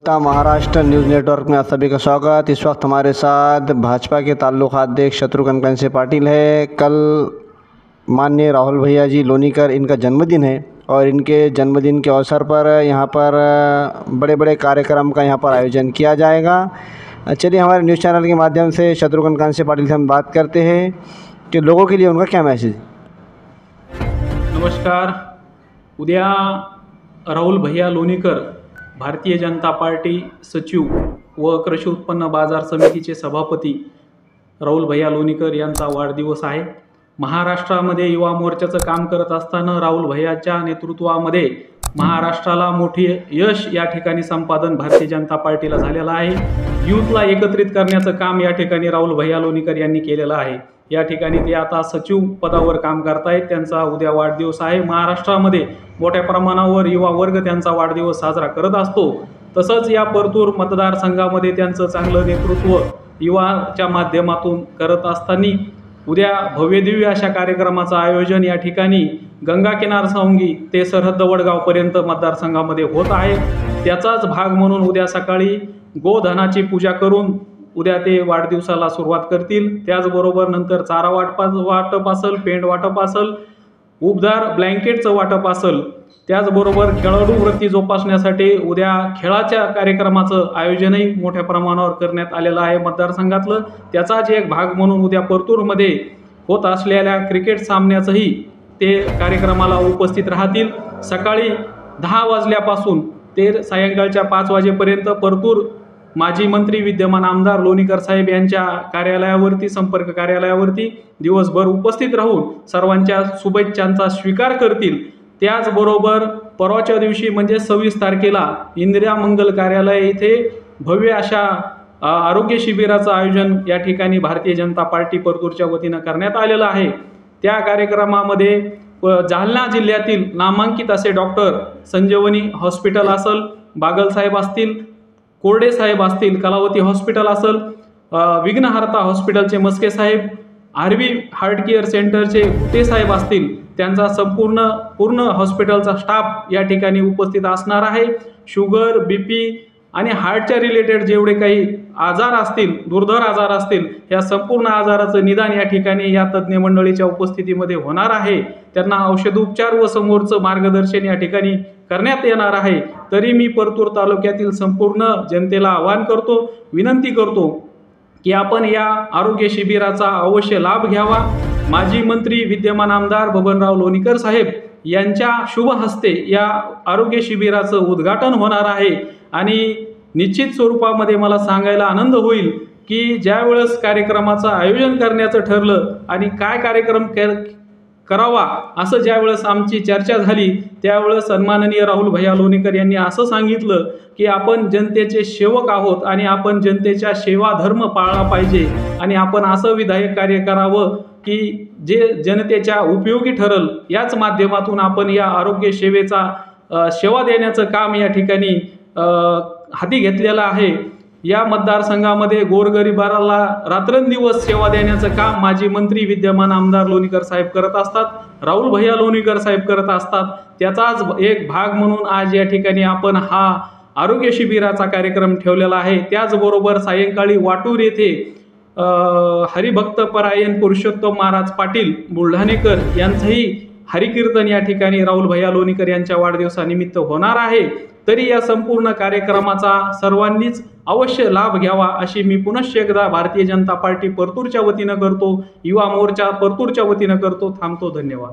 Maharashtra news network में आप सभी का स्वागत। इस वक्त हमारे साथ भाजपा के ताल्लुक़ अध्यक्ष शत्रुघ्न सिंह पाटिल है। कल माननीय राहुल भैया जी लोनीकर इनका जन्मदिन है और इनके जन्मदिन के अवसर पर यहाँ पर बड़े बड़े कार्यक्रम का यहाँ पर आयोजन किया जाएगा। चलिए हमारे न्यूज़ चैनल के माध्यम से शत्रुघ्न सिंह पाटिल से हम बात करते हैं कि लोगों के लिए उनका क्या मैसेज। नमस्कार। उद्या राहुल भैया लोनीकर भारतीय जनता पार्टी सचिव व कृषी उत्पन्न बाजार समितीचे सभापती राहुल भैया लोनीकर यांचा वाढदिवस आहे। महाराष्ट्रामध्ये युवा मोर्चाचं काम करत असताना राहुल भैयाच्या नेतृत्वामध्ये महाराष्ट्राला मोठी यश या ठिकाणी संपादन भारतीय जनता पार्टीला झालेलं आहे। यूथला एकत्रित करण्याचं काम या ठिकाणी राहुल भैया लोनीकर यांनी केलेलं आहे। या ठिकाणी ते आता सचिव पदावर काम करतायत। त्यांचा उद्या वाढदिवस आहे। महाराष्ट्रामध्ये मोठ्या प्रमाणावर युवा वर्ग त्यांचा वाढदिवस साजरा करत असतो। तसंच या परतूर मतदारसंघामध्ये त्यांचं चांगलं नेतृत्व युवाच्या माध्यमातून करत असताना उद्या भव्यदिव्य अशा कार्यक्रमाचं आयोजन या ठिकाणी गंगा किनार सांगी ते सरहद्द वडगावपर्यंत मतदारसंघामध्ये होत आहे। त्याचाच भाग म्हणून उद्या सकाळी गोधनाची पूजा करून उद्या ते वाढदिवसाला सुरुवात करतील। त्याचबरोबर नंतर चारा वाटप असेल, पेंट वाटप असेल, उबदार ब्लँकेटचं वाटप असेल, त्याचबरोबर खेळाडू वृत्ती जोपासण्यासाठी उद्या खेळाच्या कार्यक्रमाचं आयोजनही मोठ्या प्रमाणावर करण्यात आलेलं आहे मतदारसंघातलं। त्याचाच एक भाग म्हणून उद्या परतूरमध्ये होत असलेल्या क्रिकेट सामन्याचंही ते कार्यक्रमाला उपस्थित राहतील। सकाळी 10 वाजल्यापासून ते सायंकाळच्या 5 वाजेपर्यंत परतूर माजी मंत्री विद्यमान आमदार लोनीकर साहेब यांच्या कार्यालयावरती संपर्क कार्यालयावरती दिवसभर उपस्थित राहून सर्वांच्या शुभेच्छांचा स्वीकार करतील। त्याचबरोबर परवाच्या दिवशी म्हणजे 26 तारखेला इंदिरा मंगल कार्यालय येथे भव्य अशा आरोग्य शिबिराचं आयोजन या ठिकाणी भारतीय जनता पार्टी परतूरच्या वतीनं करण्यात आलेलं आहे। त्या कार्यक्रमामध्ये जालना जिल्ह्यातील नामांकित असे डॉक्टर संजीवनी हॉस्पिटल असेल, बागल साहेब असतील, कोरडे साहेब असतील, कलावती हॉस्पिटल असेल, विघ्नहर्ता हॉस्पिटलचे मस्के साहेब, आरवी हार्ट केअर सेंटरचे भुते साहेब असतील, त्यांचा पूर्ण हॉस्पिटलचा स्टाफ या ठिकाणी उपस्थित असणार आहे। शुगर, बीपी आणि हार्टच्या रिलेटेड जेवढे काही आजार असतील, दुर्धर आजार असतील, या संपूर्ण आजाराचं निदान या ठिकाणी या तज्ज्ञ मंडळीच्या उपस्थितीमध्ये होणार आहे। त्यांना औषधोपचार व समोरचं मार्गदर्शन या ठिकाणी करण्यात येणार आहे। तरी मी परतूर तालुक्यातील संपूर्ण जनतेला आवाहन करतो, विनंती करतो की आपण या आरोग्य शिबिराचा अवश्य लाभ घ्यावा। माजी मंत्री विद्यमान आमदार बबनराव लोनीकर साहेब यांच्या शुभ हस्ते या आरोग्य शिबिराचं उद्घाटन होणार आहे आणि निश्चित स्वरूपामध्ये मला सांगायला आनंद होईल की ज्यावेळेस कार्यक्रमाचं आयोजन करण्याचं ठरलं आणि काय कार्यक्रम करावा असं ज्यावेळेस आमची चर्चा झाली त्यावेळेस सन्माननीय राहुल भैया लोनीकर यांनी असं सांगितलं की आपण जनतेचे सेवक आहोत आणि आपण जनतेच्या सेवा धर्म पाळला पाहिजे आणि आपण असं विधायक कार्य करावं की जे जनतेच्या उपयोगी ठरल। याच माध्यमातून आपण या आरोग्य सेवेचा सेवा देण्याचं काम या ठिकाणी हाती घेतलेलं आहे। या मतदारसंघामध्ये गोरगरिबाला रात्रंदिवस सेवा देण्याचं काम माजी मंत्री विद्यमान आमदार लोनीकर साहेब करत असतात, राहुल भैया लोनीकर साहेब करत असतात। त्याचाच एक भाग म्हणून आज या ठिकाणी आपण हा आरोग्य शिबिराचा कार्यक्रम ठेवलेला आहे। त्याचबरोबर सायंकाळी वाटूर येथे हरिभक्त परायण पुरुषोत्तम महाराज पाटील बुलढाणेकर यांचंही हरिकीर्तन या ठिकाणी राहुल भैया लोनीकर यांच्या वाढदिवसानिमित्त होणार आहे। तरी या संपूर्ण कार्यक्रमाचा सर्वांनीच अवश्य लाभ घ्यावा अशी मी पुनश्च एकदा भारतीय जनता पार्टी परतूरच्या वतीनं करतो, युवा मोर्चा परतूरच्या वतीनं करतो। थांबतो। धन्यवाद।